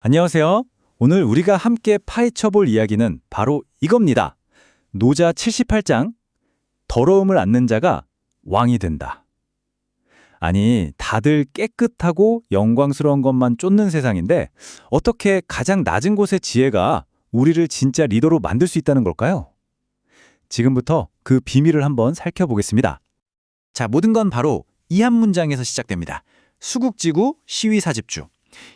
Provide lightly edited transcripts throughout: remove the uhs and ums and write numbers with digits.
안녕하세요. 오늘 우리가 함께 파헤쳐 볼 이야기는 바로 이겁니다. 노자 78장, 더러움을 않는 자가 왕이 된다. 아니, 다들 깨끗하고 영광스러운 것만 쫓는 세상인데 어떻게 가장 낮은 곳의 지혜가 우리를 진짜 리더로 만들 수 있다는 걸까요? 지금부터 그 비밀을 한번 살펴보겠습니다. 자, 모든 건 바로 이 한 문장에서 시작됩니다. 수국지구 시위사집주.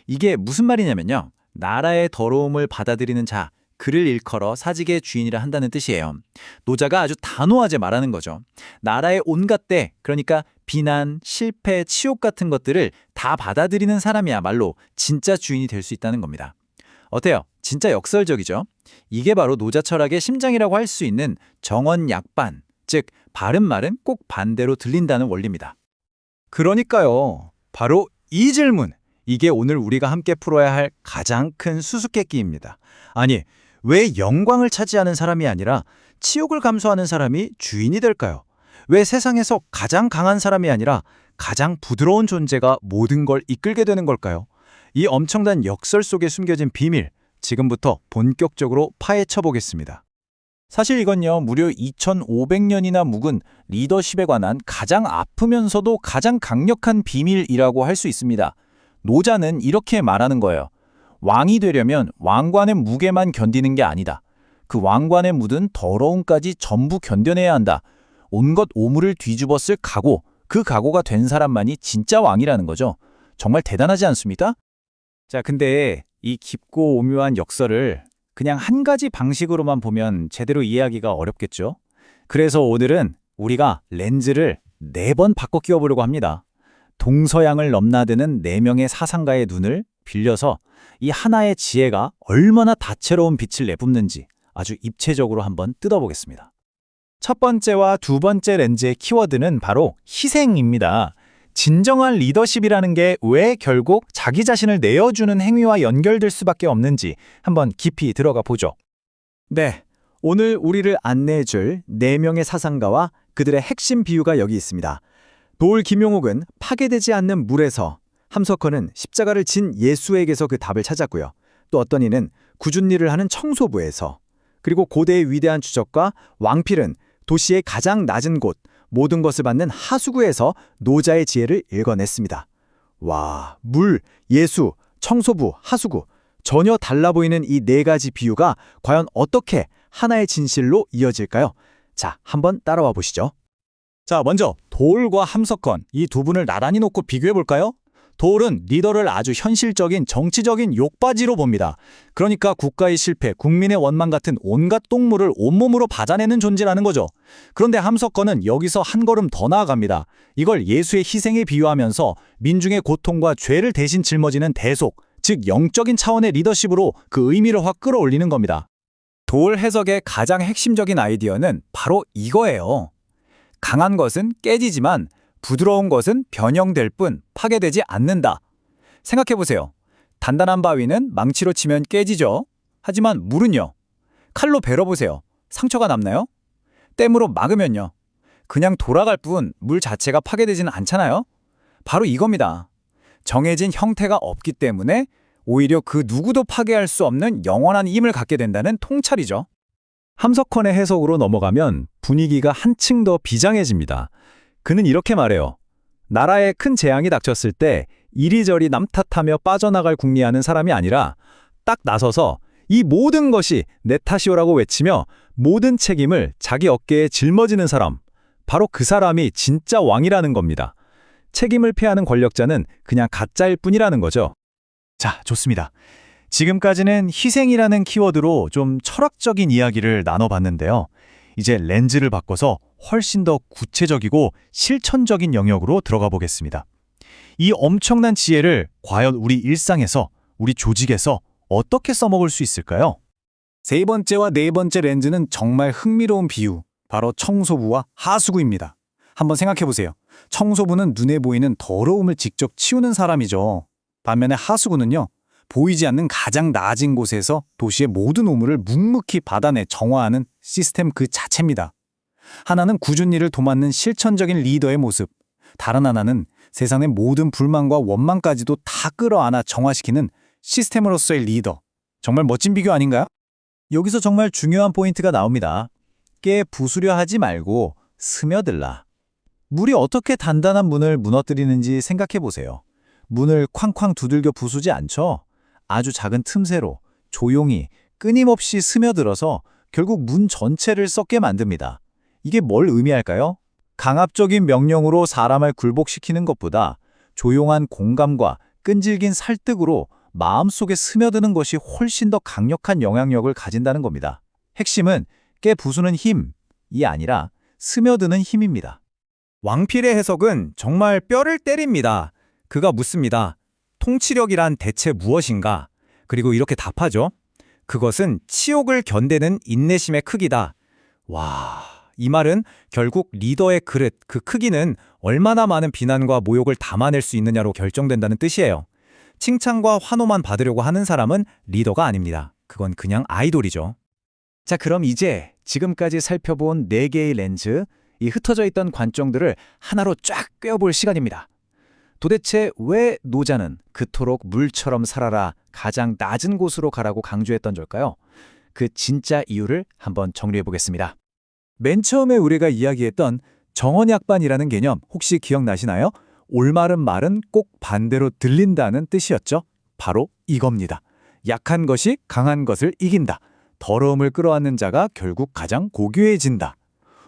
이게 무슨 말이냐면요. 나라의 더러움을 받아들이는 자, 그를 일컬어 사직의 주인이라 한다는 뜻이에요. 노자가 아주 단호하게 말하는 거죠. 나라의 온갖 때, 그러니까 비난, 실패, 치욕 같은 것들을 다 받아들이는 사람이야말로 진짜 주인이 될 수 있다는 겁니다. 어때요? 진짜 역설적이죠? 이게 바로 노자 철학의 심장이라고 할 수 있는 정언약반, 즉 바른 말은 꼭 반대로 들린다는 원리입니다. 그러니까요. 바로 이 질문, 이게 오늘 우리가 함께 풀어야 할 가장 큰 수수께끼입니다. 아니, 왜 영광을 차지하는 사람이 아니라 치욕을 감수하는 사람이 주인이 될까요? 왜 세상에서 가장 강한 사람이 아니라 가장 부드러운 존재가 모든 걸 이끌게 되는 걸까요? 이 엄청난 역설 속에 숨겨진 비밀, 지금부터 본격적으로 파헤쳐 보겠습니다. 사실 이건요, 무려 2500년이나 묵은 리더십에 관한 가장 아프면서도 가장 강력한 비밀이라고 할 수 있습니다. 노자는 이렇게 말하는 거예요. 왕이 되려면 왕관의 무게만 견디는 게 아니다. 그 왕관에 묻은 더러움까지 전부 견뎌내야 한다. 온갖 오물을 뒤집어 쓸 각오, 그 각오가 된 사람만이 진짜 왕이라는 거죠. 정말 대단하지 않습니까? 자, 근데 이 깊고 오묘한 역설을 그냥 한 가지 방식으로만 보면 제대로 이해하기가 어렵겠죠? 그래서 오늘은 우리가 렌즈를 4번 바꿔 끼워보려고 합니다. 동서양을 넘나드는 4명의 사상가의 눈을 빌려서 이 하나의 지혜가 얼마나 다채로운 빛을 내뿜는지 아주 입체적으로 한번 뜯어보겠습니다. 첫 번째와 두 번째 렌즈의 키워드는 바로 희생입니다. 진정한 리더십이라는 게 왜 결국 자기 자신을 내어주는 행위와 연결될 수밖에 없는지 한번 깊이 들어가 보죠. 네, 오늘 우리를 안내해줄 4명의 사상가와 그들의 핵심 비유가 여기 있습니다. 돌 김용옥은 파괴되지 않는 물에서, 함석헌은 십자가를 진 예수에게서 그 답을 찾았고요. 또 어떤 이는 굳은 일을 하는 청소부에서, 그리고 고대의 위대한 주적과 왕필은 도시의 가장 낮은 곳, 모든 것을 받는 하수구에서 노자의 지혜를 읽어냈습니다. 와, 물, 예수, 청소부, 하수구, 전혀 달라 보이는 이 4가지 비유가 과연 어떻게 하나의 진실로 이어질까요? 자, 한번 따라와 보시죠. 자, 먼저 돌과 함석헌, 이 두 분을 나란히 놓고 비교해 볼까요? 돌은 리더를 아주 현실적인 정치적인 욕바지로 봅니다. 그러니까 국가의 실패, 국민의 원망 같은 온갖 똥물을 온몸으로 받아내는 존재라는 거죠. 그런데 함석헌은 여기서 한 걸음 더 나아갑니다. 이걸 예수의 희생에 비유하면서 민중의 고통과 죄를 대신 짊어지는 대속, 즉 영적인 차원의 리더십으로 그 의미를 확 끌어올리는 겁니다. 돌 해석의 가장 핵심적인 아이디어는 바로 이거예요. 강한 것은 깨지지만 부드러운 것은 변형될 뿐 파괴되지 않는다. 생각해보세요. 단단한 바위는 망치로 치면 깨지죠. 하지만 물은요. 칼로 베러보세요. 상처가 남나요? 댐으로 막으면요. 그냥 돌아갈 뿐 물 자체가 파괴되지는 않잖아요. 바로 이겁니다. 정해진 형태가 없기 때문에 오히려 그 누구도 파괴할 수 없는 영원한 힘을 갖게 된다는 통찰이죠. 함석헌의 해석으로 넘어가면 분위기가 한층 더 비장해집니다. 그는 이렇게 말해요. 나라에 큰 재앙이 닥쳤을 때 이리저리 남 탓하며 빠져나갈 궁리하는 사람이 아니라 딱 나서서 이 모든 것이 내 탓이오라고 외치며 모든 책임을 자기 어깨에 짊어지는 사람, 바로 그 사람이 진짜 왕이라는 겁니다. 책임을 피하는 권력자는 그냥 가짜일 뿐이라는 거죠. 자, 좋습니다. 지금까지는 희생이라는 키워드로 좀 철학적인 이야기를 나눠봤는데요. 이제 렌즈를 바꿔서 훨씬 더 구체적이고 실천적인 영역으로 들어가 보겠습니다. 이 엄청난 지혜를 과연 우리 일상에서, 우리 조직에서 어떻게 써먹을 수 있을까요? 세 번째와 네 번째 렌즈는 정말 흥미로운 비유, 바로 청소부와 하수구입니다. 한번 생각해 보세요. 청소부는 눈에 보이는 더러움을 직접 치우는 사람이죠. 반면에 하수구는요, 보이지 않는 가장 낮은 곳에서 도시의 모든 오물을 묵묵히 받아내 정화하는 시스템 그 자체입니다. 하나는 굳은 일을 도맡는 실천적인 리더의 모습, 다른 하나는 세상의 모든 불만과 원망까지도 다 끌어안아 정화시키는 시스템으로서의 리더. 정말 멋진 비교 아닌가요? 여기서 정말 중요한 포인트가 나옵니다. 깨 부수려 하지 말고 스며들라. 물이 어떻게 단단한 문을 무너뜨리는지 생각해 보세요. 문을 쾅쾅 두들겨 부수지 않죠? 아주 작은 틈새로 조용히 끊임없이 스며들어서 결국 문 전체를 썩게 만듭니다. 이게 뭘 의미할까요? 강압적인 명령으로 사람을 굴복시키는 것보다 조용한 공감과 끈질긴 설득으로 마음속에 스며드는 것이 훨씬 더 강력한 영향력을 가진다는 겁니다. 핵심은 깨 부수는 힘이 아니라 스며드는 힘입니다. 왕필의 해석은 정말 뼈를 때립니다. 그가 묻습니다. 통치력이란 대체 무엇인가? 그리고 이렇게 답하죠. 그것은 치욕을 견디는 인내심의 크기다. 와, 이 말은 결국 리더의 그릇, 그 크기는 얼마나 많은 비난과 모욕을 담아낼 수 있느냐로 결정된다는 뜻이에요. 칭찬과 환호만 받으려고 하는 사람은 리더가 아닙니다. 그건 그냥 아이돌이죠. 자, 그럼 이제 지금까지 살펴본 4개의 렌즈, 이 흩어져 있던 관점들을 하나로 쫙 꿰어볼 시간입니다. 도대체 왜 노자는 그토록 물처럼 살아라, 가장 낮은 곳으로 가라고 강조했던 걸까요? 그 진짜 이유를 한번 정리해 보겠습니다. 맨 처음에 우리가 이야기했던 정언약반이라는 개념 혹시 기억나시나요? 올바른 말은 꼭 반대로 들린다는 뜻이었죠. 바로 이겁니다. 약한 것이 강한 것을 이긴다. 더러움을 끌어안는 자가 결국 가장 고귀해진다.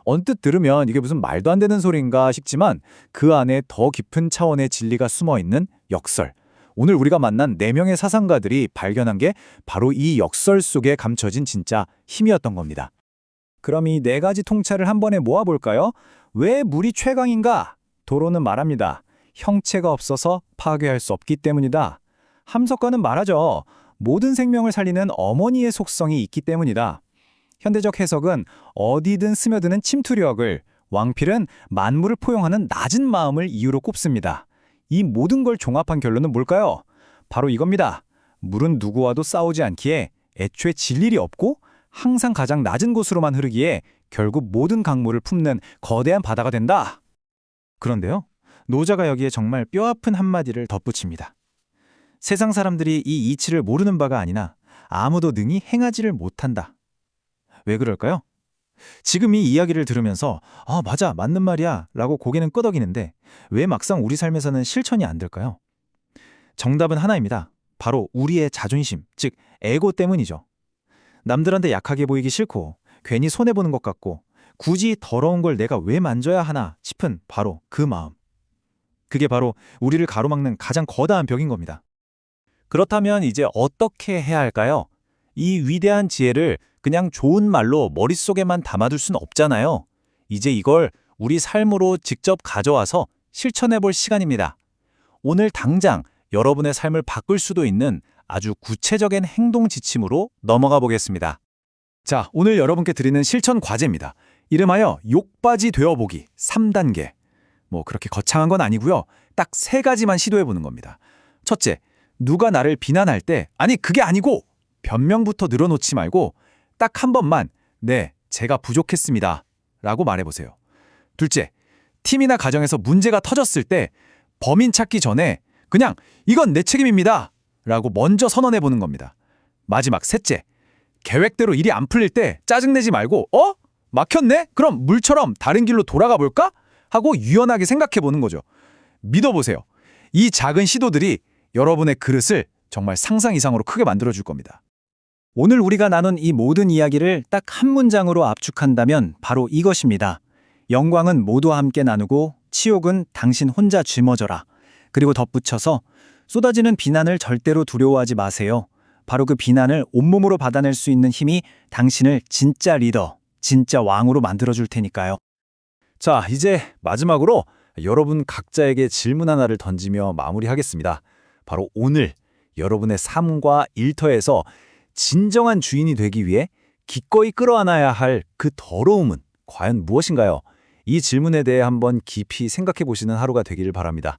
언뜻 들으면 이게 무슨 말도 안 되는 소리인가 싶지만 그 안에 더 깊은 차원의 진리가 숨어있는 역설. 오늘 우리가 만난 4명의 사상가들이 발견한 게 바로 이 역설 속에 감춰진 진짜 힘이었던 겁니다. 그럼 이 4가지 통찰을 한 번에 모아볼까요? 왜 물이 최강인가? 도로는 말합니다. 형체가 없어서 파괴할 수 없기 때문이다. 함석가는 말하죠. 모든 생명을 살리는 어머니의 속성이 있기 때문이다. 현대적 해석은 어디든 스며드는 침투력을, 왕필은 만물을 포용하는 낮은 마음을 이유로 꼽습니다. 이 모든 걸 종합한 결론은 뭘까요? 바로 이겁니다. 물은 누구와도 싸우지 않기에 애초에 질 일이 없고 항상 가장 낮은 곳으로만 흐르기에 결국 모든 강물을 품는 거대한 바다가 된다. 그런데요, 노자가 여기에 정말 뼈아픈 한마디를 덧붙입니다. 세상 사람들이 이 이치를 모르는 바가 아니나 아무도 능히 행하지를 못한다. 왜 그럴까요? 지금 이 이야기를 들으면서 맞아, 맞는 말이야 라고 고개는 끄덕이는데 왜 막상 우리 삶에서는 실천이 안 될까요? 정답은 하나입니다. 바로 우리의 자존심, 즉 에고 때문이죠. 남들한테 약하게 보이기 싫고 괜히 손해보는 것 같고 굳이 더러운 걸 내가 왜 만져야 하나 싶은 바로 그 마음. 그게 바로 우리를 가로막는 가장 거대한 벽인 겁니다. 그렇다면 이제 어떻게 해야 할까요? 이 위대한 지혜를 그냥 좋은 말로 머릿속에만 담아둘 순 없잖아요. 이제 이걸 우리 삶으로 직접 가져와서 실천해 볼 시간입니다. 오늘 당장 여러분의 삶을 바꿀 수도 있는 아주 구체적인 행동 지침으로 넘어가 보겠습니다. 자, 오늘 여러분께 드리는 실천 과제입니다. 이름하여 욕바지 되어보기 3단계. 그렇게 거창한 건 아니고요. 딱 3가지만 시도해 보는 겁니다. 첫째, 누가 나를 비난할 때 아니 그게 아니고 변명부터 늘어놓지 말고 딱 한 번만 네, 제가 부족했습니다 라고 말해보세요. 둘째, 팀이나 가정에서 문제가 터졌을 때 범인 찾기 전에 그냥 이건 내 책임입니다 라고 먼저 선언해보는 겁니다. 마지막 셋째, 계획대로 일이 안 풀릴 때 짜증내지 말고 막혔네? 그럼 물처럼 다른 길로 돌아가 볼까? 하고 유연하게 생각해보는 거죠. 믿어보세요. 이 작은 시도들이 여러분의 그릇을 정말 상상 이상으로 크게 만들어줄 겁니다. 오늘 우리가 나눈 이 모든 이야기를 딱 한 문장으로 압축한다면 바로 이것입니다. 영광은 모두와 함께 나누고 치욕은 당신 혼자 짊어져라. 그리고 덧붙여서 쏟아지는 비난을 절대로 두려워하지 마세요. 바로 그 비난을 온몸으로 받아낼 수 있는 힘이 당신을 진짜 리더, 진짜 왕으로 만들어줄 테니까요. 자, 이제 마지막으로 여러분 각자에게 질문 하나를 던지며 마무리하겠습니다. 바로 오늘 여러분의 삶과 일터에서 진정한 주인이 되기 위해 기꺼이 끌어안아야 할 그 더러움은 과연 무엇인가요? 이 질문에 대해 한번 깊이 생각해 보시는 하루가 되기를 바랍니다.